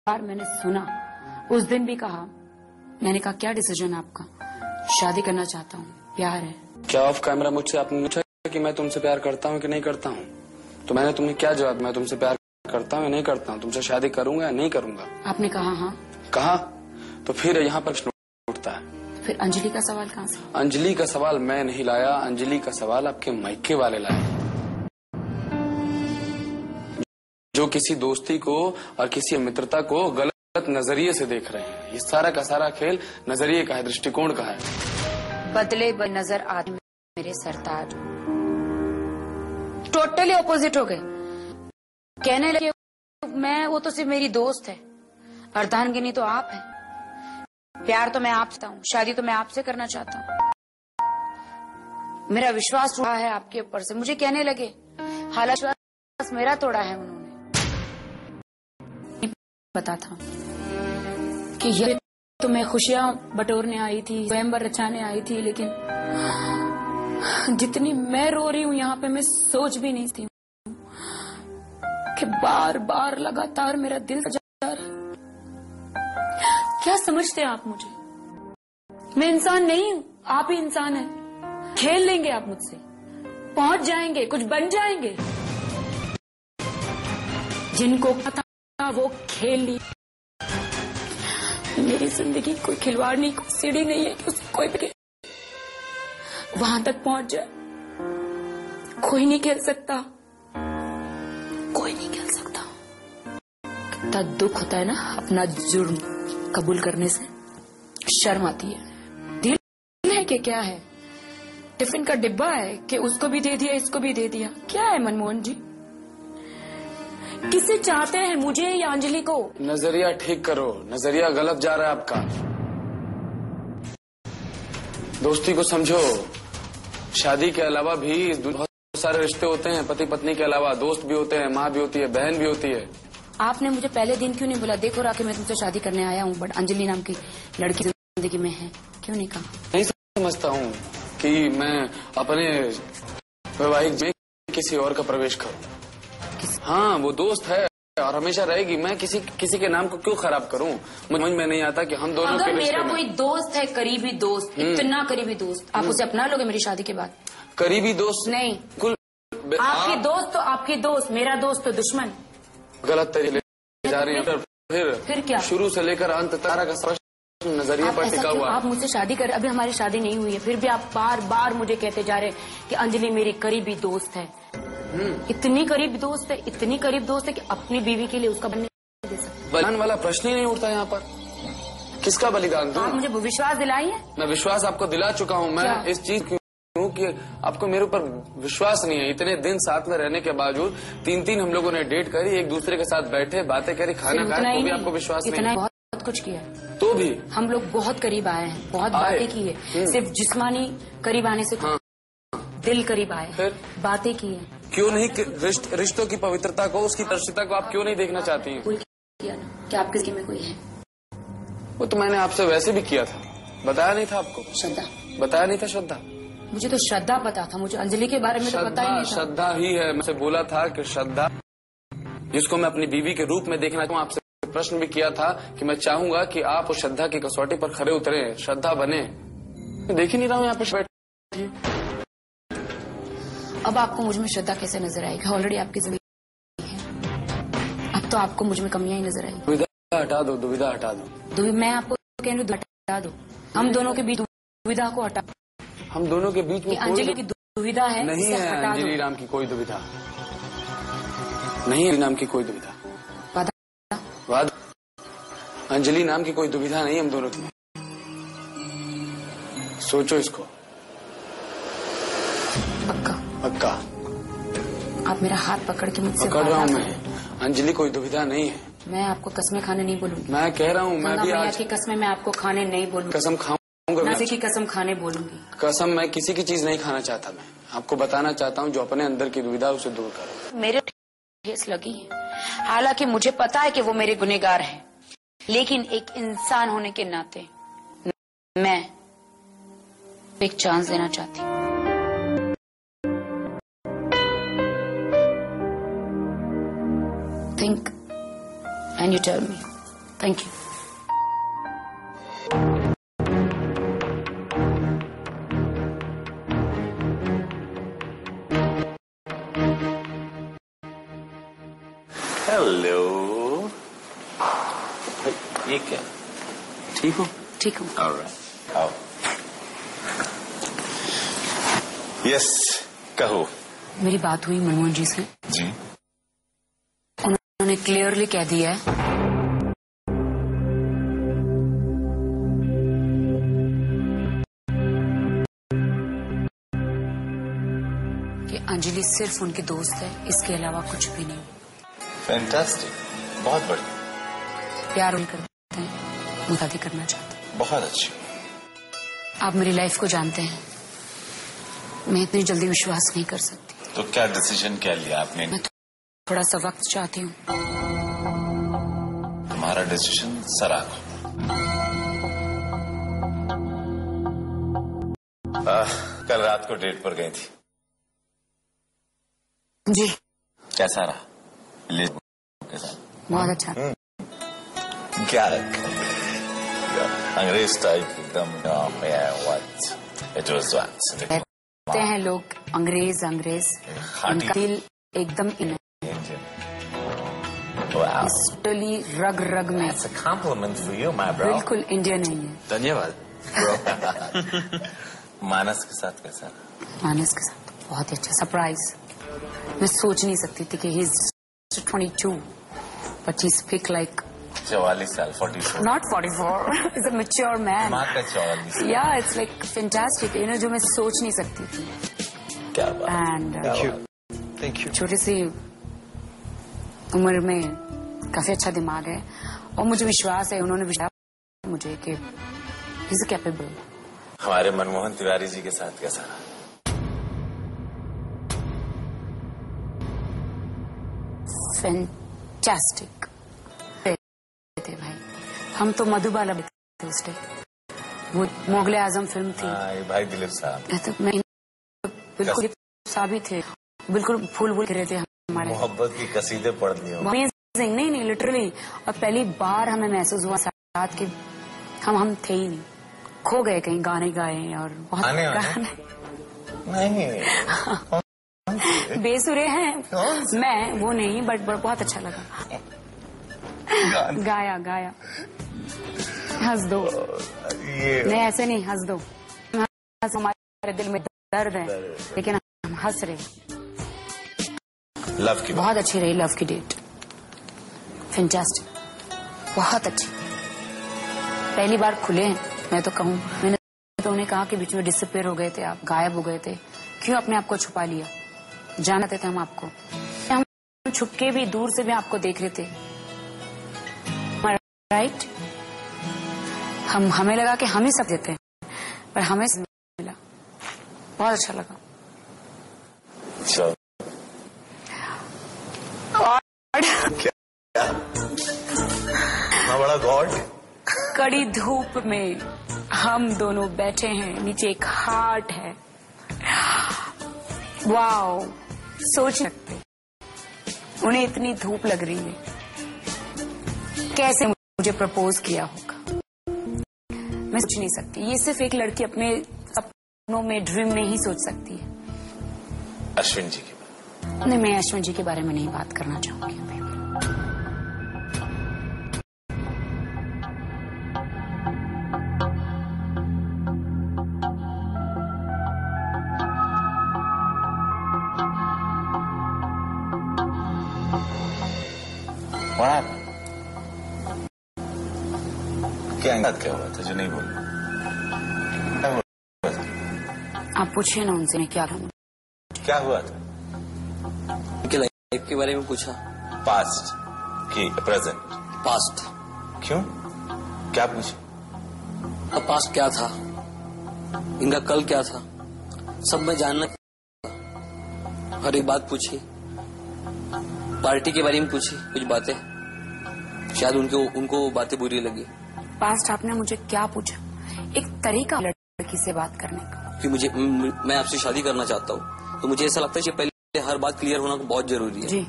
बार मैंने सुना, उस दिन भी कहा, मैंने कहा क्या डिसीजन आपका? शादी करना चाहता हूँ, प्यार है। क्या ऑफ कैमरा मुझसे आपने पूछा कि मैं तुमसे प्यार करता हूँ कि नहीं करता हूँ? तो मैंने तुम्हें क्या जवाब, मैं तुमसे प्यार करता हूँ या नहीं करता हूँ, तुमसे शादी करूंगा या नहीं करूंगा? आपने कहा हाँ। कहा तो फिर यहाँ पर प्रश्न उठता है, फिर अंजलि का सवाल कहाँ से? अंजलि का सवाल मैं नहीं लाया, अंजलि का सवाल आपके मायके वाले लाए, जो किसी दोस्ती को और किसी मित्रता को गलत नजरिए से देख रहे हैं। ये सारा का सारा खेल नजरिए का है, दृष्टिकोण का है। बदले नजर आते मेरे सरताज टोटली ऑपोजिट हो गए। कहने लगे मैं, वो तो सिर्फ मेरी दोस्त है, अर्धांगिनी तो आप है, प्यार तो मैं आपसे हूँ, शादी तो मैं आपसे करना चाहता हूँ। मेरा विश्वास टूटा है आपके ऊपर से। मुझे कहने लगे, हालांकि विश्वास मेरा तोड़ा है उन्होंने। पता था कि ये तो मैं खुशियां बटोरने आई थी, स्वयंवर रचाने आई थी, लेकिन जितनी मैं रो रही हूँ यहाँ पे, मैं सोच भी नहीं थी कि बार बार लगातार मेरा दिल जा रहा है। क्या समझते हैं आप मुझे? मैं इंसान नहीं हूँ, आप ही इंसान हैं। खेल लेंगे आप मुझसे, पहुंच जाएंगे, कुछ बन जाएंगे। जिनको पता वो खेल ली। मेरी जिंदगी कोई खिलवाड़ नहीं, कोई सीढ़ी नहीं है कि उसे कोई भी वहां तक पहुंच जाए। कोई नहीं खेल सकता, कोई नहीं खेल सकता। कितना दुख होता है ना अपना जुर्म कबूल करने से, शर्म आती है। दिल है कि क्या है? टिफिन का डिब्बा है कि उसको भी दे दिया, इसको भी दे दिया? क्या है मनमोहन जी? किसे चाहते हैं, मुझे या अंजलि को? नजरिया ठीक करो, नजरिया गलत जा रहा है आपका। दोस्ती को समझो। शादी के अलावा भी बहुत सारे रिश्ते होते हैं, पति पत्नी के अलावा दोस्त भी होते हैं, माँ भी होती है, बहन भी होती है। आपने मुझे पहले दिन क्यों नहीं बोला, देखो राके मैं तुमसे शादी करने आया हूँ, बट अंजलि नाम की लड़की जिंदगी में है? क्यों नहीं कहा? नहीं समझता हूँ कि मैं अपने वैवाहिक में किसी और का प्रवेश करूँ। हाँ, वो दोस्त है और हमेशा रहेगी। मैं किसी के नाम को क्यों खराब करूं? मुझे समझ में नहीं आता कि हम दोनों के रिश्ते में। मेरा कोई दोस्त है, करीबी दोस्त, इतना करीबी दोस्त, आप उसे अपना लोगे मेरी शादी के बाद? करीबी दोस्त नहीं, कुल आपके दोस्त तो आपके दोस्त, मेरा दोस्त तो दुश्मन। गलत तरीके जा रही है। फिर क्या? शुरू से लेकर अंत तक का नजरिए पर टिका हुआ। आप मुझसे शादी कर, अभी हमारी शादी नहीं हुई है, फिर भी आप बार बार मुझे कहते जा रहे कि अंजलि मेरी करीबी दोस्त है। इतनी करीब दोस्त है, इतनी करीब दोस्त है कि अपनी बीवी के लिए उसका बनने दे सकते। बलिदान वाला प्रश्न ही नहीं उठता यहाँ पर। किसका बलिदान दूं? आप मुझे विश्वास दिलाइए। मैं विश्वास आपको दिला चुका हूँ। मैं इस चीज क्यों कि आपको मेरे ऊपर विश्वास नहीं है। इतने दिन साथ में रहने के बावजूद 3 हम लोगों ने डेट करी, एक दूसरे के साथ बैठे, बातें करी, खाना खाया, तो भी आपको विश्वास नहीं? इतना बहुत कुछ किया तो भी हम लोग बहुत करीब आए हैं, बहुत बातें की है। सिर्फ जिस्मानी करीब आने से दिल करीब आए, फिर बातें की है। क्यों नहीं रिश्तों की पवित्रता को, उसकी परिशुद्धता को आप क्यों नहीं देखना चाहती हैं? किया ना, क्या आपके जिंदगी में कोई है? वो तो मैंने आपसे वैसे भी किया था, बताया नहीं था आपको? श्रद्धा बताया नहीं था? श्रद्धा, मुझे तो श्रद्धा पता था, मुझे अंजलि के बारे में तो पता ही नहीं था। श्रद्धा ही है। मुझसे बोला था कि श्रद्धा, जिसको मैं अपनी बीवी के रूप में देखना चाहूँ। आपसे प्रश्न भी किया था कि मैं चाहूंगा कि आप उस श्रद्धा की कसौटी पर खरे उतरे, श्रद्धा बने। देख ही नहीं रहा हूँ यहाँ पे बैठी। अब आपको मुझ में श्रद्धा कैसे नजर आएगी? ऑलरेडी आपकी जिंदगी है, अब तो आपको मुझ में कमियां ही नजर आएगी। दुविधा हटा दो, दुविधा हटा दो। मैं आपको कह रही हूँ हटा दो, हम दोनों के बीच दुविधा को हटा। हम दोनों के बीच में अंजलि की दुविधा है, नहीं है। अंजलि नाम की कोई दुविधा नहीं है, नाम की कोई दुविधा। अंजलि नाम की कोई दुविधा नहीं हम दोनों की। सोचो इसको। पक्का? पक्का। आप मेरा हाथ पकड़ के मुझसे पकड़ रहा हूँ मैं। अंजलि कोई दुविधा नहीं है। मैं आपको कसमें खाने नहीं बोलूंगी। मैं कह रहा हूँ, मैं भी आज की कसमें मैं आपको खाने नहीं बोलूंगी। कसम खाऊंगा, किसी की कसम खाने बोलूंगी। कसम मैं किसी की चीज नहीं खाना चाहता। मैं आपको बताना चाहता हूँ, जो अपने अंदर की दुविधा उसे दूर करो। मेरे ठेस लगी है, हालांकि मुझे पता है कि वो मेरे गुनहगार हैं, लेकिन एक इंसान होने के नाते मैं एक चांस देना चाहती हूँ। Think and you tell me. Thank you. Hello. ये क्या? ठीक हो? ठीक हूँ। ऑलराइट, आओ। यस, कहो। मेरी बात हुई मनमोहन जी से। जी। उन्होंने क्लियरली कह दिया है कि अंजलि सिर्फ उनकी दोस्त है, इसके अलावा कुछ भी नहीं। फैंटास्टिक, बहुत बढ़िया। प्यार उन करते हैं, मुतादी करना चाहते हैं। बहुत अच्छी। आप मेरी लाइफ को जानते हैं, मैं इतनी जल्दी विश्वास नहीं कर सकती। तो क्या डिसीजन क्या लिया आपने? मैं थोड़ा सा वक्त चाहती हूँ। तुम्हारा डिसीजन सर आंखों। कल रात को डेट पर गई थी। जी। कैसा रहा? के साथ बहुत अच्छा। क्या अंग्रेज टाइप एकदम? इट वाज कहते हैं लोग अंग्रेज इनका दिल एकदम टोटली रग रग में। It's a compliment for you, my bro. बिल्कुल इंडियन है ये। धन्यवाद bro. मानस के साथ कैसा? मानस के साथ बहुत ही अच्छा सरप्राइज। मैं सोच नहीं सकती थी कि he is 22 but he speak like 44 साल 44 not 44 is a mature man. माँ का 44 या it's like fantastic, you know, जो मैं सोच नहीं सकती थी। क्या बात। And thank you. छोटी सी उम्र में काफी अच्छा दिमाग है और मुझे विश्वास है, उन्होंने विश्वास मुझे कि ही इज कैपेबल। हमारे मनमोहन तिवारी जी के साथ कैसा? फैंटास्टिक थे भाई। हम तो मधुबाला थे उस टाइम, वो मुगले आजम फिल्म थी। ये भाई दिलीप साहब। तो मैं बिल्कुल साहब थे, बिल्कुल फूल फूल गिरे थे हमारे। मोहब्बत की कसीदे पढ़ ली हो। नहीं लिटरली। और पहली बार हमें महसूस हुआ साथ कि हम थे ही नहीं, खो गए कहीं, गाने गाए और बहुत गाने नहीं बेसुरे हैं। मैं वो नहीं, बट बहुत अच्छा लगा। गाया हंस दो। नहीं ऐसे नहीं, हंस दो। हमारे दिल में दर्द है लेकिन हम हंस रहे। लव की बहुत अच्छी रही लव की डेट, फैंटास्टिक, बहुत अच्छी। पहली बार खुले हैं, मैं तो कहूँ। मैंने तो उन्हें कहा कि बीच में डिसअपीयर हो गए थे आप, गायब हो गए थे, क्यों अपने आप को छुपा लिया? जानते थे हम आपको, हम छुप के भी, दूर से भी आपको देख रहे थे, राइट? हमें लगा कि हम ही सब देते हैं, पर हमें मिला, बहुत अच्छा लगा। बड़ा गॉड। कड़ी धूप में हम दोनों बैठे हैं, नीचे एक हार्ट है। वाओ, सोच सकते उन्हें इतनी धूप लग रही है, कैसे मुझे प्रपोज किया होगा, मैं सोच नहीं सकती। ये सिर्फ एक लड़की अपने सपनों में, ड्रीम में ही सोच सकती है। अश्विन जी की बात? नहीं, मैं अश्विन जी के बारे में नहीं बात करना चाहूंगी अभी। क्या हुआ था जो नहीं बोल? आप पूछिए ना उनसे, क्या था? क्या हुआ था? लाइफ के बारे में पूछा। पास्ट की प्रेजेंट? पास्ट। क्यों, क्या पूछा? अब पास्ट क्या था, इनका कल क्या था, सब मैं जानना। हर एक बात पूछी, पार्टी के बारे में पूछी कुछ बातें, शायद उनको बातें बुरी लगी। पास्ट आपने मुझे क्या पूछा? एक तरीका लड़की से बात करने का कि मैं आपसे शादी करना चाहता हूँ, तो मुझे ऐसा लगता है कि पहले हर बात क्लियर होना बहुत जरूरी है। जी।